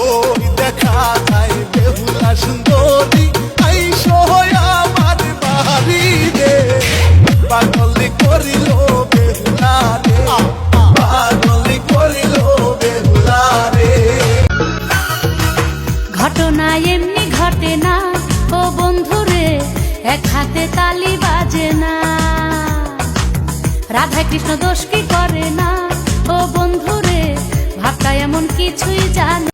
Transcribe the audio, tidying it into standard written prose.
কই দেখা যায় বেহুলা সুন্দরী আইসো আমার বাড়ি রে পাগলি করিল বেহুলা রে পাগলি করিল বেহুলা রে। ঘটনা এমনি ঘটে না ও বন্ধুরে, এক হাতে তালি বাজে না। রাধা কৃষ্ণ দোষ কি করে না ও বন্ধুরে, ভাবটা এমন কিছুই জানে